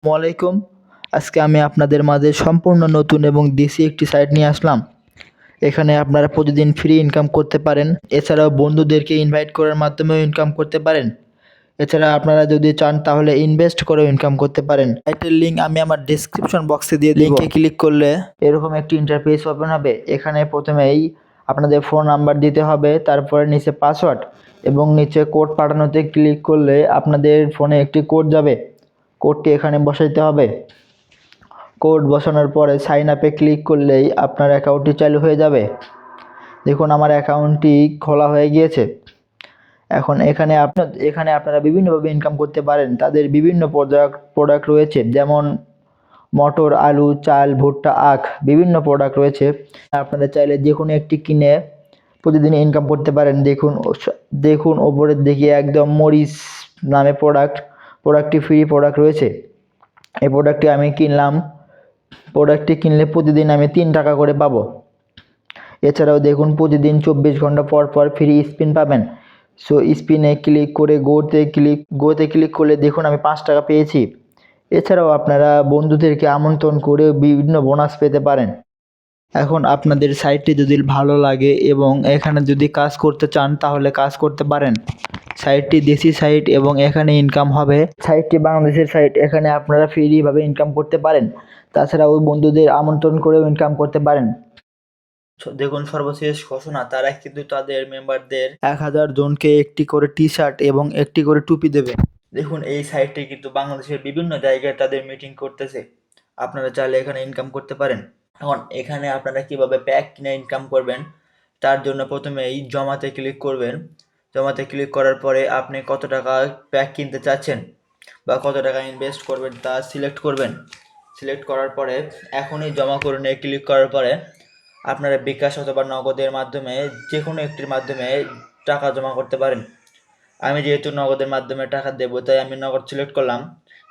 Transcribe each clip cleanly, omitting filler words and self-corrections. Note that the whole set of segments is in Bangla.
ওয়ালাইকুম। আজকে আমি আপনাদের মাঝে সম্পূর্ণ নতুন এবং দেশি একটি সাইট নিয়ে আসলাম। এখানে আপনারা প্রতিদিন ফ্রি ইনকাম করতে পারেন। এছাড়াও বন্ধুদেরকে ইনভাইট করার মাধ্যমেও ইনকাম করতে পারেন। এছাড়া আপনারা যদি চান তাহলে ইনভেস্ট করেও ইনকাম করতে পারেন। সাইটের লিঙ্ক আমি আমার ডেসক্রিপশন বক্সে দিয়ে দিব। লিঙ্কে ক্লিক করলে এরকম একটি ইন্টারফেস ওপেন হবে। এখানে প্রথমেই আপনাদের ফোন নাম্বার দিতে হবে, তারপরে নিচে পাসওয়ার্ড এবং নিচে কোড পাঠানোতে ক্লিক করলে আপনাদের ফোনে একটি কোড যাবে। কোডটি এখানে বসাইতে হবে। কোড বসানোর পরে সাইন আপে ক্লিক করলেই আপনার অ্যাকাউন্টটি চালু হয়ে যাবে। দেখুন আমার অ্যাকাউন্টটি খোলা হয়ে গিয়েছে। এখন এখানে আপনারা বিভিন্নভাবে ইনকাম করতে পারেন। তাদের বিভিন্ন প্রোডাক্ট রয়েছে, যেমন মটর, আলু, চাল, ভুট্টা, আখ, বিভিন্ন প্রোডাক্ট রয়েছে। আপনারা চাইলে যে কোনো একটি কিনে প্রতিদিন ইনকাম করতে পারেন। দেখুন ওপরের দিকে একদম মরিচ নামে প্রোডাক্টটি ফ্রি প্রোডাক্ট রয়েছে। এই প্রোডাক্টটি আমি কিনলাম। প্রোডাক্টটি কিনলে প্রতিদিন আমি 3 টাকা করে পাবো। এছাড়াও দেখুন প্রতিদিন 24 ঘন্টা পর পর ফ্রি স্পিন পাবেন। সো স্পিনে ক্লিক করে গোতে ক্লিক করলে দেখুন আমি 5 টাকা পেয়েছি। এছাড়াও আপনারা বন্ধুদেরকে আমন্ত্রণ করে বিভিন্ন বোনাস পেতে পারেন। এখন আপনাদের সাইটটি যদি ভালো লাগে এবং এখানে যদি কাজ করতে চান তাহলে কাজ করতে পারেন। সাইটটি দেশি সাইট এবং এখানে ইনকাম হবে। সাইটটি বাংলাদেশের সাইট, এখানে আপনারা ফ্রিভাবে ইনকাম করতে পারেন। তাছাড়াও বন্ধুদের আমন্ত্রণ করেও ইনকাম করতে পারেন। দেখুন সর্বশেষ ঘোষণা, তারা কিন্তু তাদের মেম্বারদের 1000 জনকে একটি করে টি শার্ট এবং একটি করে টুপি দেবে। দেখুন এই সাইটটি কিন্তু বাংলাদেশের বিভিন্ন জায়গায় তাদের মিটিং করতেছে। আপনারা চাইলে এখানে ইনকাম করতে পারেন। এখন এখানে আপনারা কিভাবে প্যাক কিনে ইনকাম করবেন, তার জন্য প্রথমে এই জমাতে ক্লিক করবেন। জমাতে ক্লিক করার পরে আপনি কত টাকা প্যাক কিনতে চাচ্ছেন বা কত টাকা ইনভেস্ট করবেন তা সিলেক্ট করবেন। সিলেক্ট করার পরে এখনই জমা করুন ক্লিক করার পরে আপনারা বিকাশ অথবা নগদের মাধ্যমে যে কোনো একটির মাধ্যমে টাকা জমা করতে পারেন। আমি যেহেতু নগদের মাধ্যমে টাকা দেবো তাই আমি নগদ সিলেক্ট করলাম।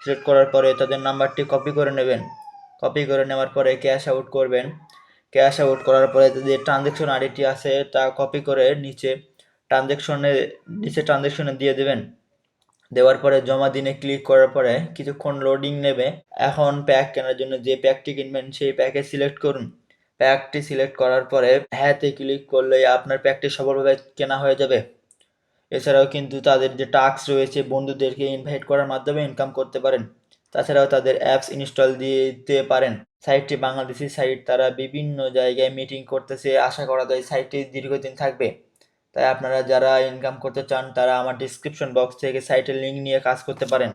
সিলেক্ট করার পরে তাদের নাম্বারটি কপি করে নেবেন। কপি করে নেওয়ার পরে ক্যাশ আউট করবেন। ক্যাশ আউট করার পরে যে ট্রানজ্যাকশন আইডিটি আছে তা কপি করে নিচে ট্রানজ্যাকশনে দিয়ে দেবেন। দেওয়ার পরে জমা দিনে ক্লিক করার পরে কিছুক্ষণ লোডিং নেবে। এখন প্যাক কেনার জন্য যে প্যাকটি কিনবেন সেই প্যাকে সিলেক্ট করুন। প্যাকটি সিলেক্ট করার পরে হ্যাঁতে ক্লিক করলেই আপনার প্যাকটি সফলভাবে কেনা হয়ে যাবে। এছাড়াও কিন্তু তাদের যে টাস্ক রয়েছে বন্ধুদেরকে ইনভাইট করার মাধ্যমে ইনকাম করতে পারেন। তাছাড়াও তাদের অ্যাপস ইনস্টল দিতে পারেন। সাইটটি বাংলাদেশি সাইট, তারা বিভিন্ন জায়গায় মিটিং করতেছে। আশা করা যায় সাইটটি দীর্ঘদিন থাকবে। তাই আপনারা যারা ইনকাম করতে চান তারা আমার ডিসক্রিপশন বক্স থেকে সাইটের লিঙ্ক নিয়ে কাজ করতে পারেন।